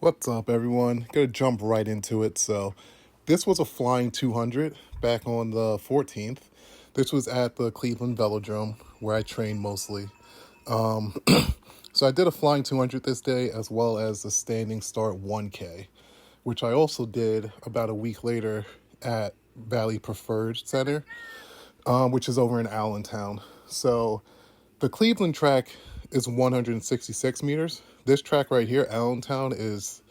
What's up, everyone? Gonna jump right into it. So, this was a flying 200 back on the 14th. This was at the Cleveland Velodrome where I train mostly. So, I did a flying 200 this day as well as the standing start 1K, which I also did about a week later at Valley Preferred Center, which is over in Allentown. So, the Cleveland track is 166 meters. This track right here, Allentown, is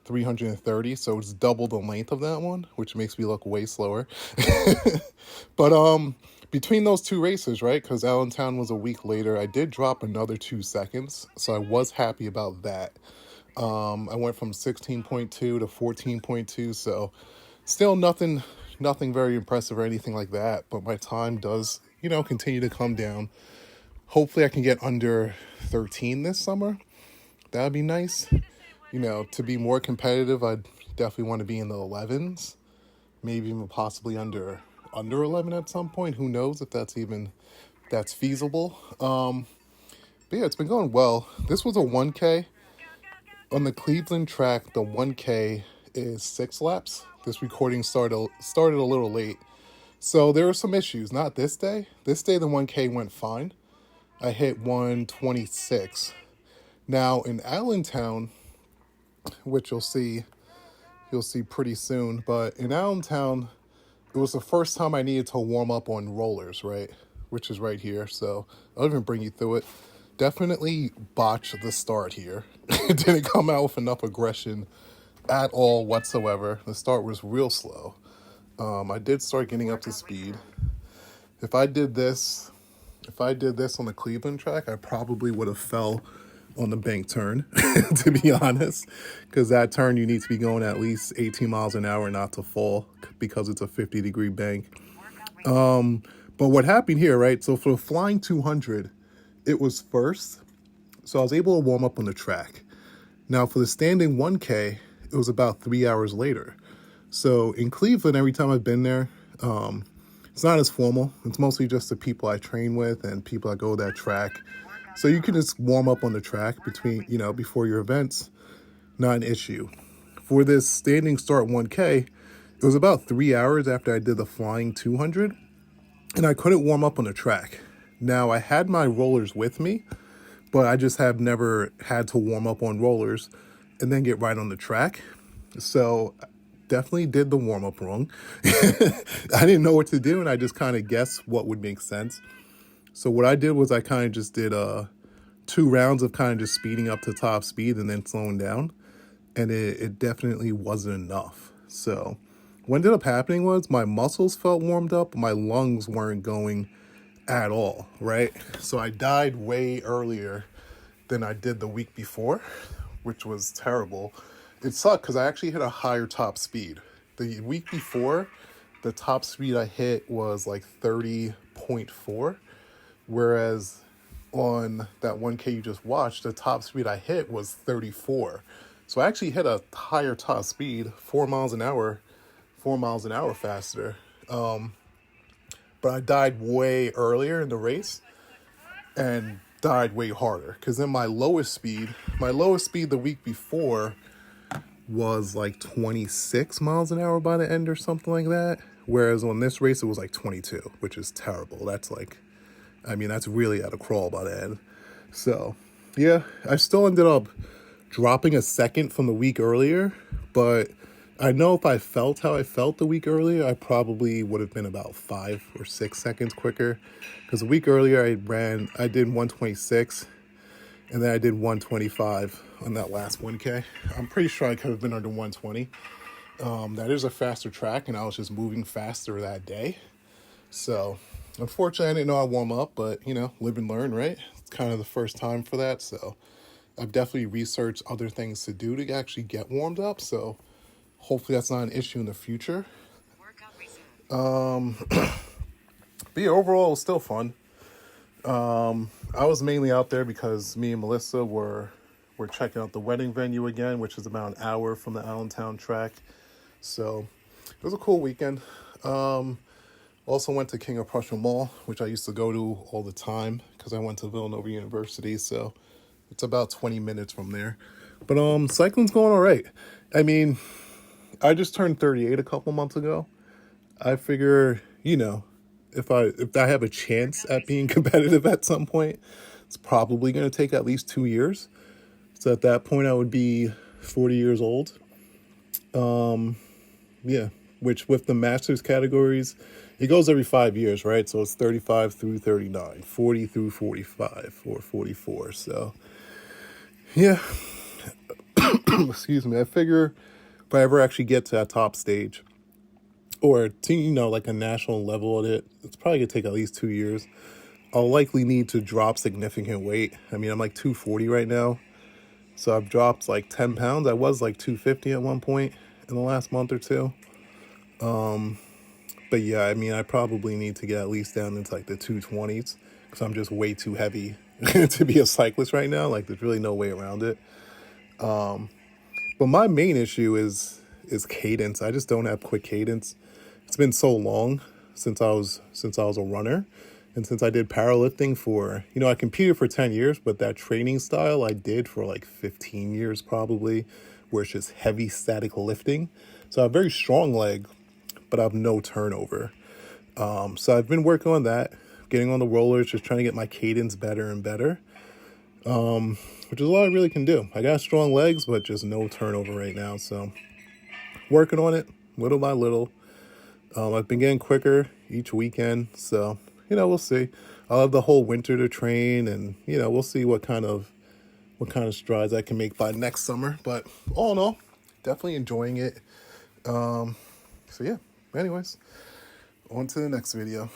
330, so it's double the length of that one, which makes me look way slower. But between those two races, right, because Allentown was a week later, I did drop another 2 seconds, so I was happy about that. I went from 16.2 to 14.2, so still nothing very impressive or anything like that, but my time does, continue to come down. Hopefully I can get under 13 this summer. That would be nice. To be more competitive, I'd definitely want to be in the 11s, maybe even possibly under 11 at some point. Who knows if that's feasible. But yeah, it's been going well. This was a 1K on the Cleveland track. The 1K is 6 laps. This recording started a little late, so there were some issues. Not this day. This day the 1K went fine. I hit 126. Now in Allentown, which you'll see pretty soon, but in Allentown, it was the first time I needed to warm up on rollers, right? Which is right here. So I'll even bring you through it. Definitely botched the start here. It didn't come out with enough aggression at all whatsoever. The start was real slow. I did start getting up to speed. If I did this on the Cleveland track, I probably would have fell on the bank turn, to be honest, because that turn you need to be going at least 18 miles an hour not to fall because it's a 50-degree bank. But what happened here, right? So for the flying 200, it was first. So I was able to warm up on the track. Now for the standing 1K, it was about 3 hours later. So in Cleveland, every time I've been there, it's not as formal. It's mostly just the people I train with and people that go that track. So you can just warm up on the track before your events. Not an issue. For this standing start 1K, it was about 3 hours after I did the flying 200, and I couldn't warm up on the track. Now, I had my rollers with me, but I just have never had to warm up on rollers and then get right on the track. So definitely did the warm up wrong. I didn't know what to do, and I just kind of guessed what would make sense. So what I did was I kind of just did 2 rounds of kind of just speeding up to top speed and then slowing down. And it definitely wasn't enough. So what ended up happening was my muscles felt warmed up, but my lungs weren't going at all, right? So I died way earlier than I did the week before, which was terrible. It sucked because I actually hit a higher top speed. The week before, the top speed I hit was like 30.4, whereas on that 1K you just watched, the top speed I hit was 34. So I actually hit a higher top speed, 4 miles an hour faster. But I died way earlier in the race and died way harder. Because then my lowest speed the week before was like 26 miles an hour by the end or something like that. Whereas on this race, it was like 22, which is terrible. That's really at a crawl by the end. So, yeah, I still ended up dropping a second from the week earlier, but I know if I felt how I felt the week earlier, I probably would have been about 5 or 6 seconds quicker. Because a week earlier, I did 126, and then I did 125 on that last 1K. I'm pretty sure I could have been under 120. That is a faster track, and I was just moving faster that day. So, unfortunately, I didn't know I'd warm up, but, live and learn, right? It's kind of the first time for that, so I've definitely researched other things to do to actually get warmed up, so hopefully that's not an issue in the future. But yeah, overall, it was still fun. I was mainly out there because me and Melissa were checking out the wedding venue again, which is about an hour from the Allentown track. So it was a cool weekend. Also went to King of Prussia Mall, which I used to go to all the time because I went to Villanova University. So it's about 20 minutes from there. But cycling's going all right. I mean, I just turned 38 a couple months ago. I figure, if I have a chance at being competitive at some point, it's probably going to take at least 2 years. So at that point, I would be 40 years old. Yeah, which with the masters categories, it goes every 5 years, right? So it's 35 through 39, 40 through 45 or 44. So yeah, excuse me. I figure if I ever actually get to that top stage or to, like a national level at it, it's probably gonna take at least 2 years. I'll likely need to drop significant weight. I mean, I'm like 240 right now. So I've dropped like 10 pounds. I was like 250 at one point in the last month or two. But yeah, I mean, I probably need to get at least down into like the 220s because I'm just way too heavy to be a cyclist right now. Like, there's really no way around it. But my main issue is cadence. I just don't have quick cadence. It's been so long since I was a runner, and since I did powerlifting for, I competed for 10 years, but that training style I did for like 15 years probably, where it's just heavy static lifting. So I have a very strong leg, but I have no turnover. So I've been working on that, getting on the rollers, just trying to get my cadence better and better, which is all I really can do. I got strong legs, but just no turnover right now. So working on it little by little. I've been getting quicker each weekend. So, we'll see. I'll have the whole winter to train, and, we'll see what kind of strides I can make by next summer. But all in all, definitely enjoying it. So yeah, anyways, on to the next video.